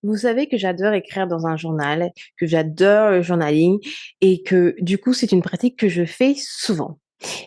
Vous savez que j'adore écrire dans un journal, que j'adore le journaling et que du coup, c'est une pratique que je fais souvent.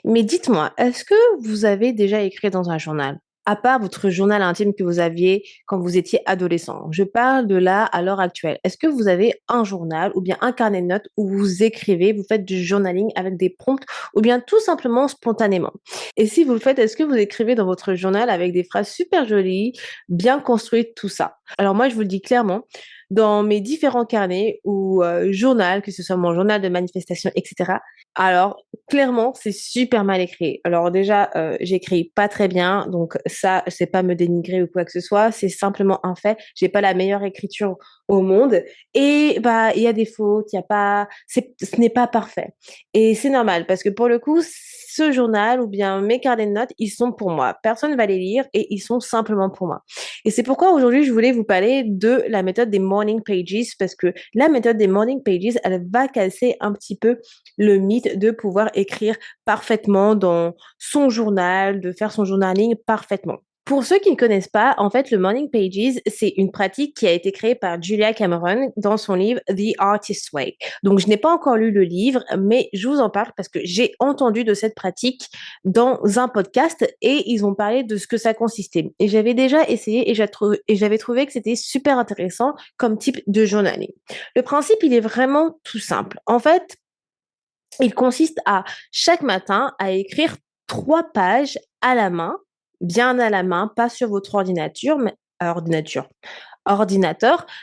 Mais dites-moi, est-ce que vous avez déjà écrit dans un journal? À part votre journal intime que vous aviez quand vous étiez adolescent. Je parle de là à l'heure actuelle. Est-ce que vous avez un journal ou bien un carnet de notes où vous écrivez, vous faites du journaling avec des prompts ou bien tout simplement spontanément? Et si vous le faites, est-ce que vous écrivez dans votre journal avec des phrases super jolies, bien construites, tout ça? Alors moi, je vous le dis clairement, dans mes différents carnets ou journal, que ce soit mon journal de manifestation, etc. Alors, clairement, c'est super mal écrit. Alors déjà, j'écris pas très bien, donc ça, c'est pas me dénigrer ou quoi que ce soit, c'est simplement un fait. J'ai pas la meilleure écriture au monde et bah il y a des fautes, il y a pas, ce n'est pas parfait. Et c'est normal parce que pour le coup, ce journal ou bien mes carnets de notes, ils sont pour moi. Personne va les lire et ils sont simplement pour moi. Et c'est pourquoi aujourd'hui, je voulais vous parler de la méthode des morning pages parce que la méthode des morning pages, elle va casser un petit peu le mythe de pouvoir écrire parfaitement dans son journal, de faire son journaling parfaitement. Pour ceux qui ne connaissent pas, en fait, le Morning Pages, c'est une pratique qui a été créée par Julia Cameron dans son livre The Artist's Way. Donc, je n'ai pas encore lu le livre, mais je vous en parle parce que j'ai entendu de cette pratique dans un podcast et ils ont parlé de ce que ça consistait. Et j'avais déjà essayé et j'avais trouvé que c'était super intéressant comme type de journaling. Le principe, il est vraiment tout simple. En fait, il consiste à chaque matin à écrire 3 pages à la main, bien à la main, pas sur votre ordinateur,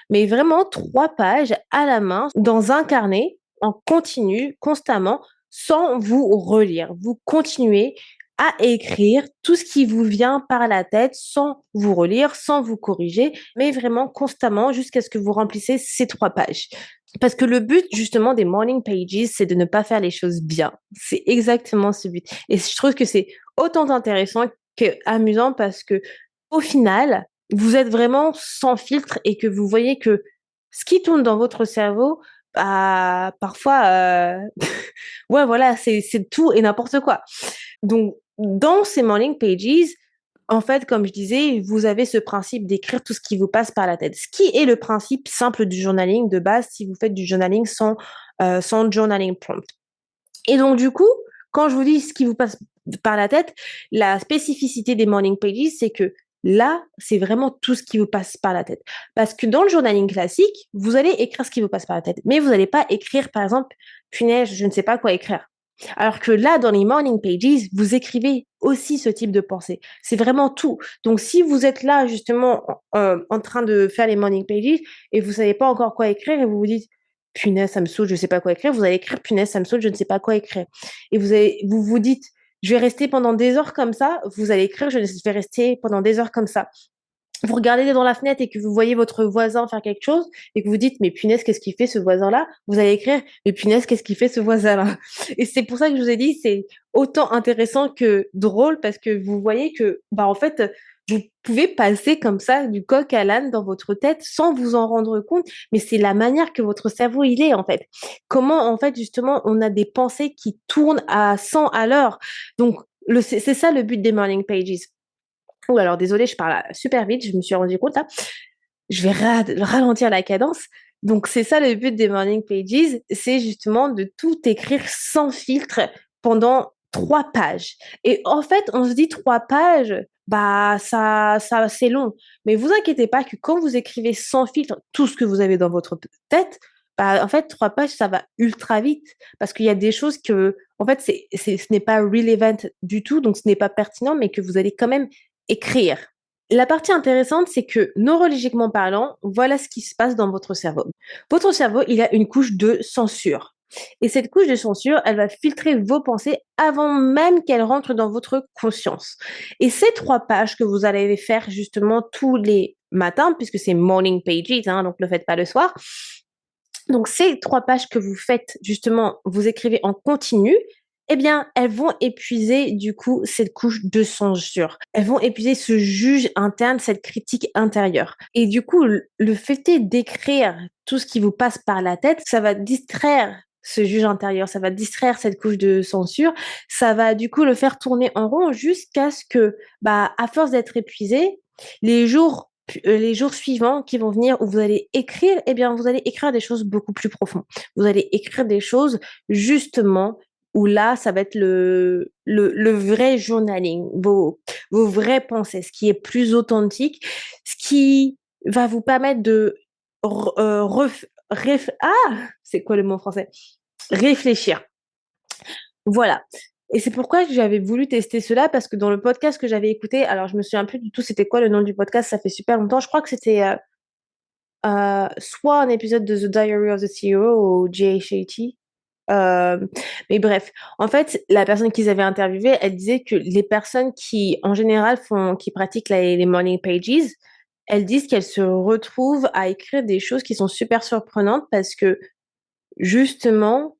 mais vraiment 3 pages à la main dans un carnet en continu, constamment, sans vous relire. Vous continuez à écrire tout ce qui vous vient par la tête sans vous relire, sans vous corriger, mais vraiment constamment jusqu'à ce que vous remplissez ces 3 pages. Parce que le but justement des morning pages, c'est de ne pas faire les choses bien. C'est exactement ce but. Et je trouve que c'est autant intéressant que amusant parce que au final, vous êtes vraiment sans filtre et que vous voyez que ce qui tourne dans votre cerveau, bah, parfois, ouais, voilà, c'est tout et n'importe quoi. Donc, dans ces morning pages, en fait, comme je disais, vous avez ce principe d'écrire tout ce qui vous passe par la tête. Ce qui est le principe simple du journaling de base si vous faites du journaling sans journaling prompt. Et donc, du coup, quand je vous dis ce qui vous passe par la tête, la spécificité des morning pages, c'est que là, c'est vraiment tout ce qui vous passe par la tête. Parce que dans le journaling classique, vous allez écrire ce qui vous passe par la tête. Mais vous n'allez pas écrire, par exemple, punaise, je ne sais pas quoi écrire. Alors que là, dans les morning pages, vous écrivez aussi ce type de pensée. C'est vraiment tout. Donc, si vous êtes là, justement, en train de faire les morning pages et vous savez pas encore quoi écrire et vous vous dites, punaise, ça me saoule, je sais pas quoi écrire, vous allez écrire, punaise, ça me saoule, je ne sais pas quoi écrire. Et vous vous dites, je vais rester pendant des heures comme ça, vous allez écrire, je vais rester pendant des heures comme ça. Vous regardez dans la fenêtre et que vous voyez votre voisin faire quelque chose et que vous dites, mais punaise, qu'est-ce qu'il fait ce voisin-là? Vous allez écrire, mais punaise, qu'est-ce qu'il fait ce voisin-là? Et c'est pour ça que je vous ai dit, c'est autant intéressant que drôle parce que vous voyez que, bah, en fait, vous pouvez passer comme ça du coq à l'âne dans votre tête sans vous en rendre compte, mais c'est la manière que votre cerveau il est en fait. Comment en fait justement on a des pensées qui tournent à 100 à l'heure. Donc c'est ça le but des morning pages. Ou alors, désolée, je parle super vite, je me suis rendu compte là. Je vais ralentir la cadence. Donc, c'est ça le but des morning pages, c'est justement de tout écrire sans filtre pendant 3 pages. Et en fait, on se dit 3 pages, bah, c'est long. Mais vous inquiétez pas que quand vous écrivez sans filtre tout ce que vous avez dans votre tête, bah, en fait, 3 pages, ça va ultra vite. Parce qu'il y a des choses que, en fait, ce n'est pas relevant du tout, donc ce n'est pas pertinent, mais que vous allez quand même écrire. La partie intéressante, c'est que neurologiquement parlant, voilà ce qui se passe dans votre cerveau. Votre cerveau, il a une couche de censure. Et cette couche de censure, elle va filtrer vos pensées avant même qu'elles rentrent dans votre conscience. Et ces 3 pages que vous allez faire justement tous les matins, puisque c'est morning pages, hein, donc ne le faites pas le soir. Donc ces 3 pages que vous faites justement, vous écrivez en continu, eh bien, elles vont épuiser du coup cette couche de censure. Elles vont épuiser ce juge interne, cette critique intérieure. Et du coup, le fait d'écrire tout ce qui vous passe par la tête, ça va distraire ce juge intérieur, ça va distraire cette couche de censure, ça va du coup le faire tourner en rond jusqu'à ce que, bah, à force d'être épuisé, les jours les jours suivants qui vont venir où vous allez écrire, eh bien, vous allez écrire des choses beaucoup plus profondes. Vous allez écrire des choses justement où là, ça va être le vrai journaling, vos vraies pensées, ce qui est plus authentique, ce qui va vous permettre de c'est quoi le mot en français? Réfléchir. Voilà. Et c'est pourquoi j'avais voulu tester cela parce que dans le podcast que j'avais écouté, alors je me souviens plus du tout c'était quoi le nom du podcast, ça fait super longtemps. Je crois que c'était soit un épisode de The Diary of the CEO ou Jay Shetty. Mais bref, en fait, la personne qu'ils avaient interviewée, elle disait que les personnes qui, en général, qui pratiquent les morning pages, elles disent qu'elles se retrouvent à écrire des choses qui sont super surprenantes parce que justement,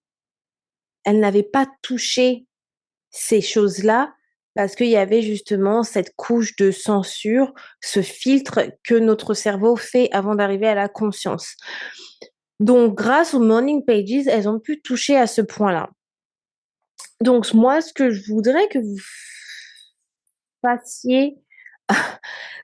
elles n'avaient pas touché ces choses-là, parce qu'il y avait justement cette couche de censure, ce filtre que notre cerveau fait avant d'arriver à la conscience. Donc, grâce aux morning pages, elles ont pu toucher à ce point-là. Donc, moi, ce que je voudrais que vous fassiez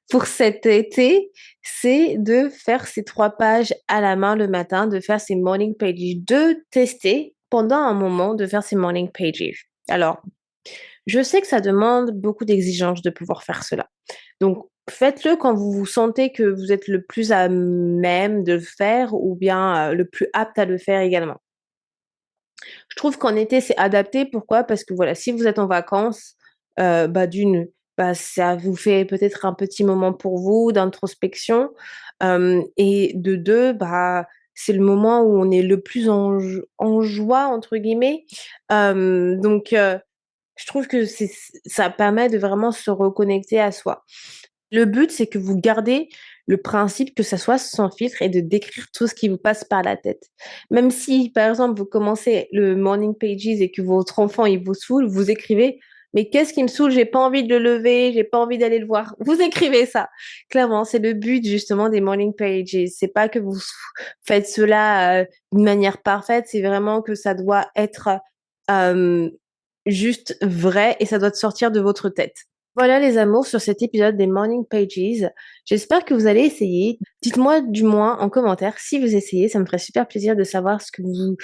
pour cet été, c'est de faire ces 3 pages à la main le matin, de faire ces morning pages, de tester pendant un moment de faire ces morning pages. Alors, je sais que ça demande beaucoup d'exigences de pouvoir faire cela. Donc, faites-le quand vous vous sentez que vous êtes le plus à même de le faire ou bien, le plus apte à le faire également. Je trouve qu'en été, c'est adapté. Pourquoi? Parce que voilà, si vous êtes en vacances, bah, d'une, bah, ça vous fait peut-être un petit moment pour vous d'introspection, et de 2, bah, c'est le moment où on est le plus «en joie» entre guillemets, donc je trouve que ça permet de vraiment se reconnecter à soi. Le but, c'est que vous gardez le principe que ça soit sans filtre et de décrire tout ce qui vous passe par la tête. Même si, par exemple, vous commencez le morning pages et que votre enfant, il vous saoule, vous écrivez: «Mais qu'est-ce qui me saoule? J'ai pas envie de le lever, j'ai pas envie d'aller le voir». Vous écrivez ça. Clairement, c'est le but justement des morning pages. C'est pas que vous faites cela, d'une manière parfaite, c'est vraiment que ça doit être, hem, juste vrai et ça doit sortir de votre tête. Voilà les amours sur cet épisode des Morning Pages. J'espère que vous allez essayer. Dites-moi du moins en commentaire si vous essayez, ça me ferait super plaisir de savoir ce que vous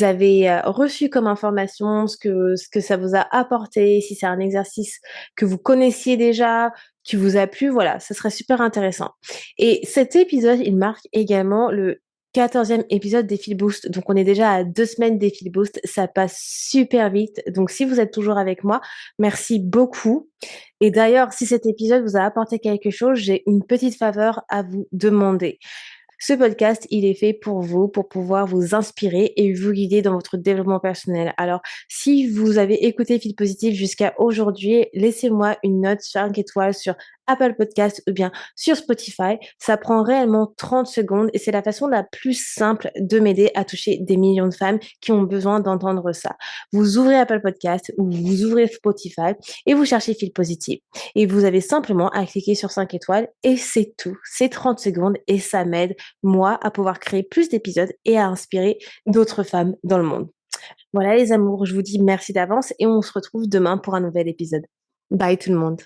avez reçu comme information, ce que ça vous a apporté, si c'est un exercice que vous connaissiez déjà, qui vous a plu, voilà, ce serait super intéressant. Et cet épisode, il marque également le 14e épisode des Feel Boost. Donc on est déjà à 2 semaines des Feel Boost, ça passe super vite. Donc si vous êtes toujours avec moi, merci beaucoup. Et d'ailleurs, si cet épisode vous a apporté quelque chose, j'ai une petite faveur à vous demander. Ce podcast, il est fait pour vous, pour pouvoir vous inspirer et vous guider dans votre développement personnel. Alors, si vous avez écouté Fil Positif jusqu'à aujourd'hui, laissez-moi une note 5 étoiles sur Apple Podcast ou bien sur Spotify. Ça prend réellement 30 secondes et c'est la façon la plus simple de m'aider à toucher des millions de femmes qui ont besoin d'entendre ça. Vous ouvrez Apple Podcast ou vous ouvrez Spotify et vous cherchez Fil Positif. Et vous avez simplement à cliquer sur 5 étoiles et c'est tout. C'est 30 secondes et ça m'aide moi, à pouvoir créer plus d'épisodes et à inspirer d'autres femmes dans le monde. Voilà les amours, je vous dis merci d'avance et on se retrouve demain pour un nouvel épisode. Bye tout le monde.